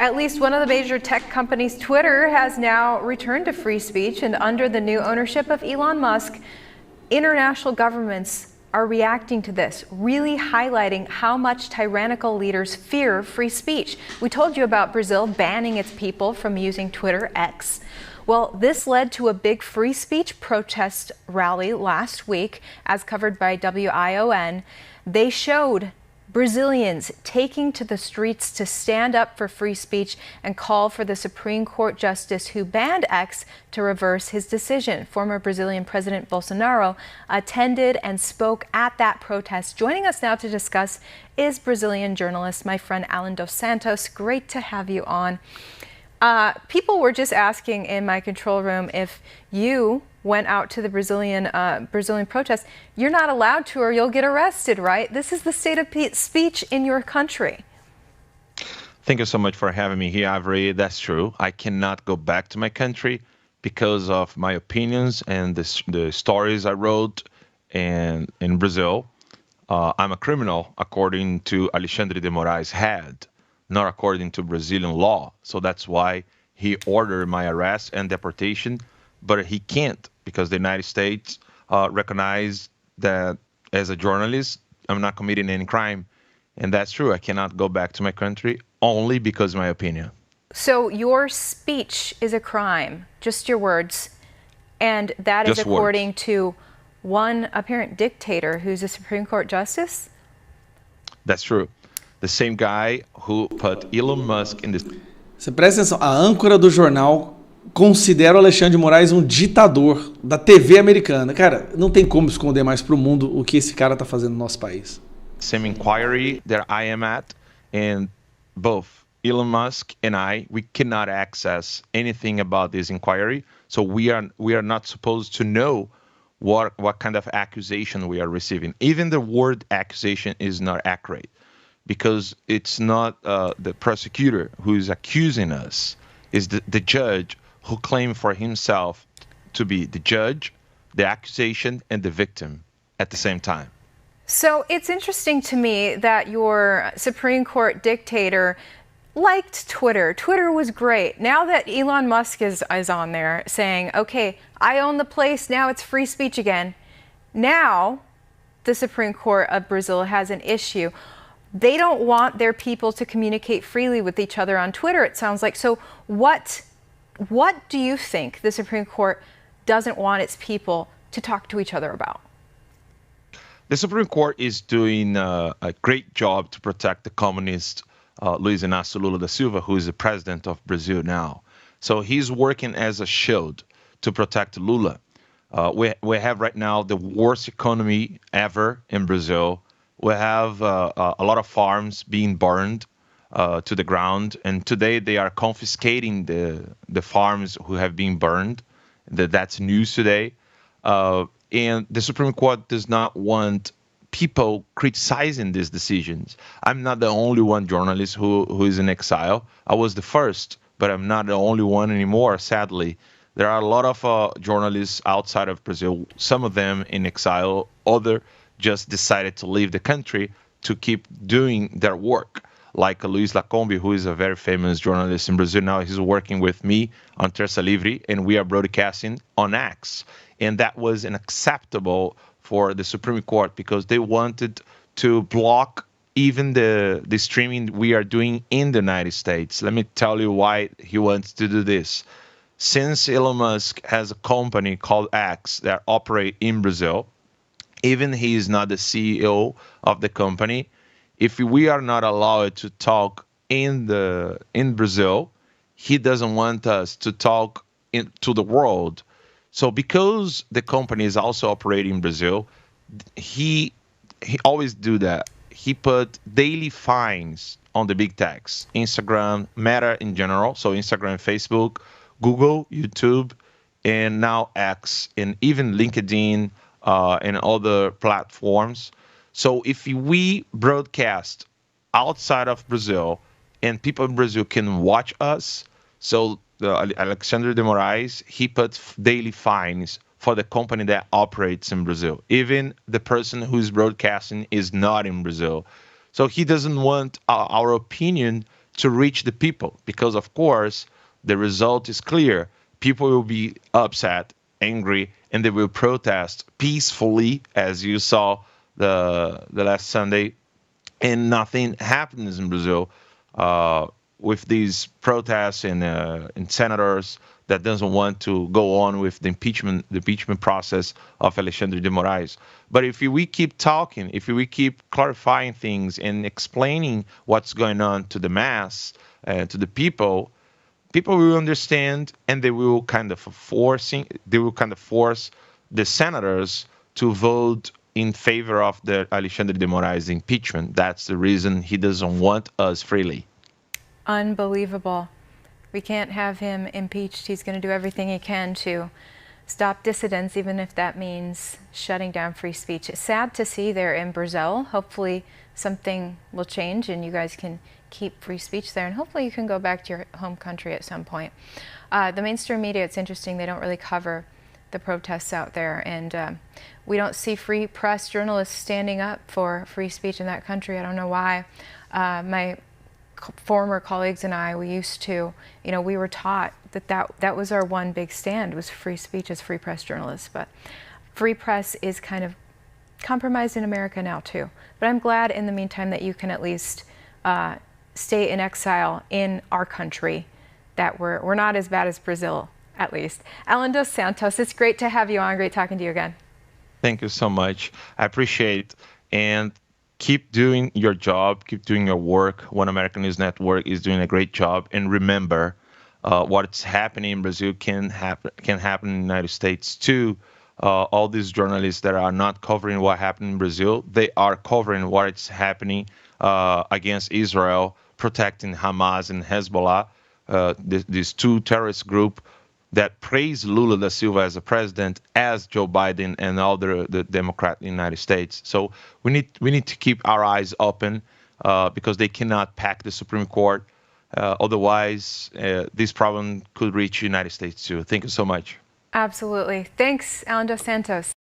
At least one of the major tech companies, Twitter, has now returned to free speech, and under the new ownership of Elon Musk, international governments are reacting to this, really highlighting how much tyrannical leaders fear free speech. We told you about Brazil banning its people from using Twitter X. Well, this led to a big free speech protest rally last week, as covered by WION. They showed Brazilians taking to the streets to stand up for free speech and call for the Supreme Court justice who banned X to reverse his decision. Former Brazilian President Bolsonaro attended and spoke at that protest. Joining us now to discuss is Brazilian journalist, my friend Allan dos Santos. Great to have you on. People were just asking in my control room if you went out to the Brazilian protest. You're not allowed to, or you'll get arrested, right? This is the state of speech in your country. Thank you so much for having me here, Avery. That's true. I cannot go back to my country because of my opinions and the stories I wrote in Brazil. I'm a criminal, according to Alexandre de Moraes' head, not according to Brazilian law. So that's why he ordered my arrest and deportation, but he can't because the United States recognized that as a journalist, I'm not committing any crime. And that's true. I cannot go back to my country only because of my opinion. So your speech is a crime, just your words. And that is according to one apparent dictator who's a Supreme Court justice? That's true. The same guy who put Elon Musk in this. Você presta atenção, a âncora do jornal considera o Alexandre de Moraes um ditador da TV americana. Cara, não tem como esconder mais para o mundo o que esse cara tá fazendo no nosso país. Same inquiry that I am at, and both Elon Musk and we cannot access anything about this inquiry. So we are not supposed to know what kind of accusation we are receiving. Even the word accusation is not accurate, because it's not the prosecutor who is accusing us, is the judge who claimed for himself to be the judge, the accusation, and the victim at the same time. So it's interesting to me that your Supreme Court dictator liked Twitter. Twitter was great. Now that Elon Musk is on there saying, okay, I own the place, now it's free speech again. Now the Supreme Court of Brazil has an issue. They don't want their people to communicate freely with each other on Twitter, it sounds like. So what do you think the Supreme Court doesn't want its people to talk to each other about? The Supreme Court is doing a great job to protect the communist Luiz Inácio Lula da Silva, who is the president of Brazil now. So he's working as a shield to protect Lula. We have right now the worst economy ever in Brazil. We have a lot of farms being burned to the ground, and today they are confiscating the farms who have been burned. That's news today. And the Supreme Court does not want people criticizing these decisions. I'm not the only one journalist who is in exile. I was the first, but I'm not the only one anymore, sadly. There are a lot of journalists outside of Brazil, some of them in exile, others just decided to leave the country to keep doing their work. Like Luiz Lacombe, who is a very famous journalist in Brazil now, he's working with me on Terça Livre, and we are broadcasting on X. And that was unacceptable for the Supreme Court because they wanted to block even the streaming we are doing in the United States. Let me tell you why he wants to do this. Since Elon Musk has a company called X that operates in Brazil, even he is not the CEO of the company, if we are not allowed to talk in Brazil, he doesn't want us to talk to the world. So because the company is also operating in Brazil, he always do that. He put daily fines on the big techs, Instagram, Meta in general, so Instagram, Facebook, Google, YouTube, and now X, and even LinkedIn and other platforms. So if we broadcast outside of Brazil and people in Brazil can watch us, so Alexandre de Moraes, he puts daily fines for the company that operates in Brazil. Even the person who's broadcasting is not in Brazil. So he doesn't want our opinion to reach the people, because of course the result is clear. People will be upset, angry, and they will protest peacefully, as you saw the last Sunday, and nothing happens in Brazil with these protests and senators that doesn't want to go on with the impeachment process of Alexandre de Moraes. But if we keep talking, if we keep clarifying things and explaining what's going on to the mass, to the people will understand, and they will kind of force the senators to vote in favor of the Alexandre de Moraes impeachment. That's the reason he doesn't want us freely. Unbelievable. We can't have him impeached. He's going to do everything he can to stop dissidents, even if that means shutting down free speech. It's sad to see there in Brazil. Hopefully something will change and you guys can keep free speech there, and hopefully you can go back to your home country at some point. The mainstream media, it's interesting, they don't really cover the protests out there, and we don't see free press journalists standing up for free speech in that country. I don't know why. My former colleagues and I, we used to, we were taught that was our one big stand, was free speech as free press journalists. But free press is kind of compromised in America now too. But I'm glad in the meantime that you can at least stay in exile in our country, that we're not as bad as Brazil, at least. Allan dos Santos, it's great to have you on. Great talking to you again. Thank you so much. I appreciate it. And keep doing your job, keep doing your work. One American News Network is doing a great job. And remember, what's happening in Brazil can happen in the United States too. All these journalists that are not covering what happened in Brazil, they are covering what's happening against Israel, protecting Hamas and Hezbollah, these two terrorist groups that praise Lula da Silva as a president, as Joe Biden and all the Democrats in the United States. So we need to keep our eyes open because they cannot pack the Supreme Court. Otherwise, this problem could reach the United States too. Thank you so much. Absolutely. Thanks, Allan dos Santos.